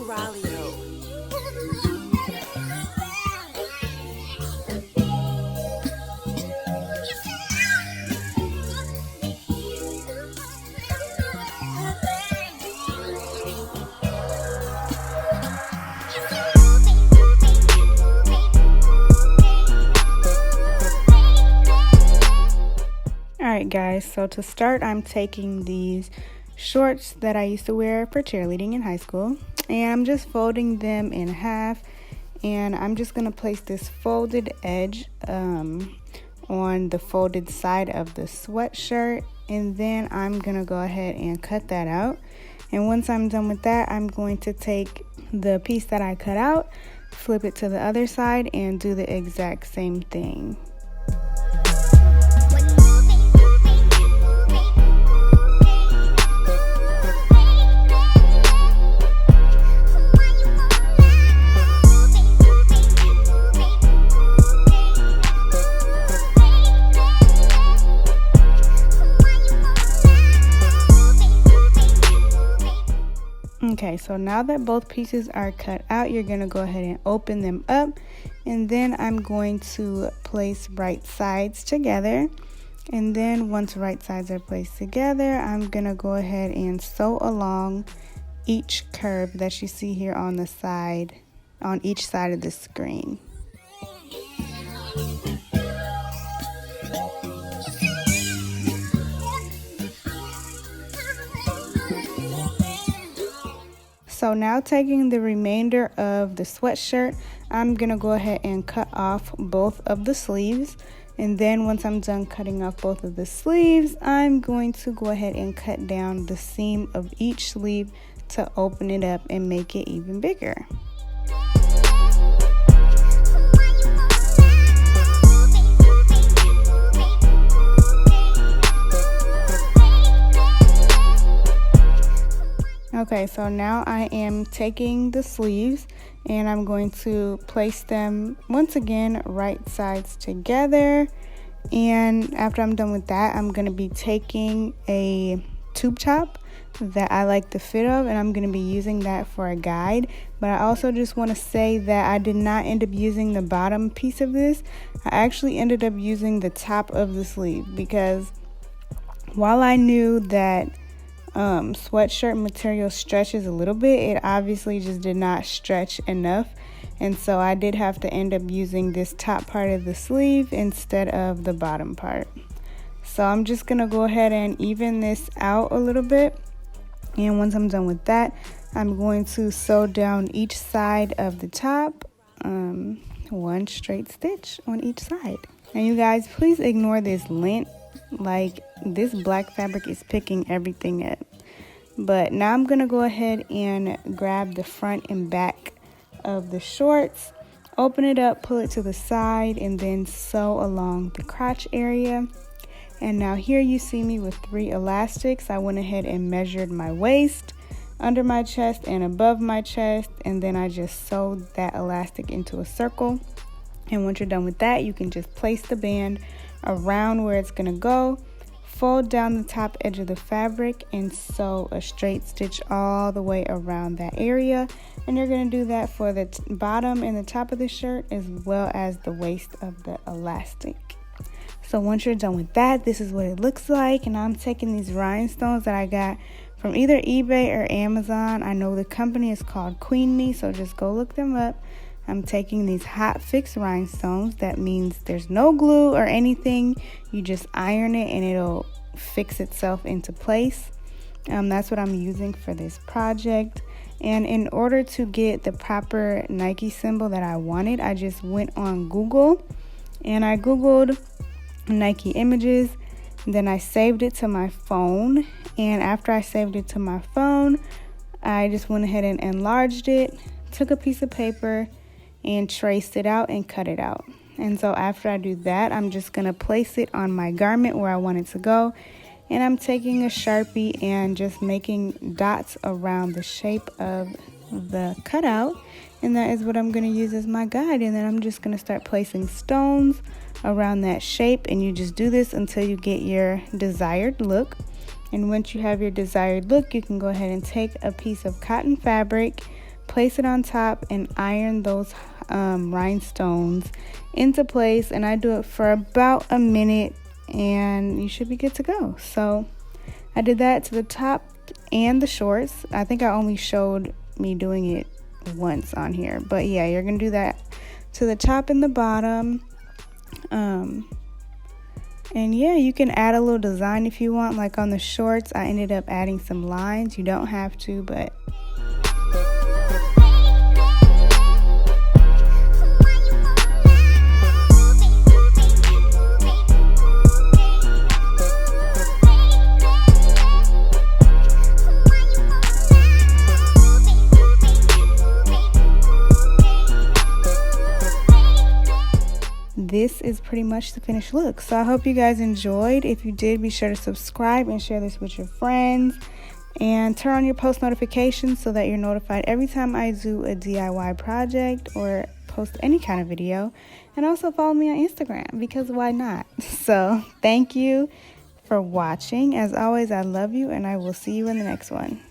Alright guys, so to start, I'm taking these shorts that I used to wear for cheerleading in high school, and I'm just folding them in half, and I'm just going to place this folded edge on the folded side of the sweatshirt, and then I'm going to go ahead and cut that out. And once I'm done with that, I'm going to take the piece that I cut out, flip it to the other side, and do the exact same thing. Okay, so now that both pieces are cut out, you're going to go ahead and open them up, and then I'm going to place right sides together. And then once right sides are placed together, I'm going to go ahead and sew along each curve that you see here on the side, on each side of the screen. So now taking the remainder of the sweatshirt, I'm going to go ahead and cut off both of the sleeves. And then once I'm done cutting off both of the sleeves, I'm going to go ahead and cut down the seam of each sleeve to open it up and make it even bigger. Okay, so now I am taking the sleeves and I'm going to place them once again right sides together. And after I'm done with that, I'm going to be taking a tube top that I like the fit of, and I'm going to be using that for a guide. But I also just want to say that I did not end up using the bottom piece of this. I actually ended up using the top of the sleeve, because while I knew that sweatshirt material stretches a little bit, it obviously just did not stretch enough, and so I did have to end up using this top part of the sleeve instead of the bottom part. So I'm just gonna go ahead and even this out a little bit, and once I'm done with that, I'm going to sew down each side of the top, one straight stitch on each side. And you guys, please ignore this lint. Like, this black fabric is picking everything up. But now I'm gonna go ahead and grab the front and back of the shorts, open it up, pull it to the side, and then sew along the crotch area. And now here you see me with 3 elastics. I went ahead and measured my waist, under my chest, and above my chest, and then I just sewed that elastic into a circle. And once you're done with that, you can just place the band around where it's gonna go, fold down the top edge of the fabric, and sew a straight stitch all the way around that area. And you're going to do that for the bottom and the top of the shirt, as well as the waist of the elastic. So once you're done with that, this is what it looks like. And I'm taking these rhinestones that I got from either eBay or Amazon. I know the company is called Queen Me, so just go look them up. I'm taking these hot fix rhinestones. That means there's no glue or anything. You just iron it and it'll fix itself into place. That's what I'm using for this project. And in order to get the proper Nike symbol that I wanted, I just went on Google and I Googled Nike images. Then I saved it to my phone. And after I saved it to my phone, I just went ahead and enlarged it, took a piece of paper, and traced it out and cut it out. And so after I do that, I'm just going to place it on my garment where I want it to go. And I'm taking a Sharpie and just making dots around the shape of the cutout. And that is what I'm going to use as my guide. And then I'm just going to start placing stones around that shape. And you just do this until you get your desired look. And once you have your desired look, you can go ahead and take a piece of cotton fabric, place it on top and iron those rhinestones into place. And I do it for about a minute and you should be good to go. So I did that to the top and the shorts. I think I only showed me doing it once on here, but yeah, you're gonna do that to the top and the bottom. And yeah, you can add a little design if you want. Like on the shorts, I ended up adding some lines. You don't have to, but this is pretty much the finished look. So I hope you guys enjoyed. If you did, be sure to subscribe and share this with your friends, and turn on your post notifications so that you're notified every time I do a DIY project or post any kind of video. And also follow me on Instagram, because why not? So thank you for watching. As always, I love you, and I will see you in the next one.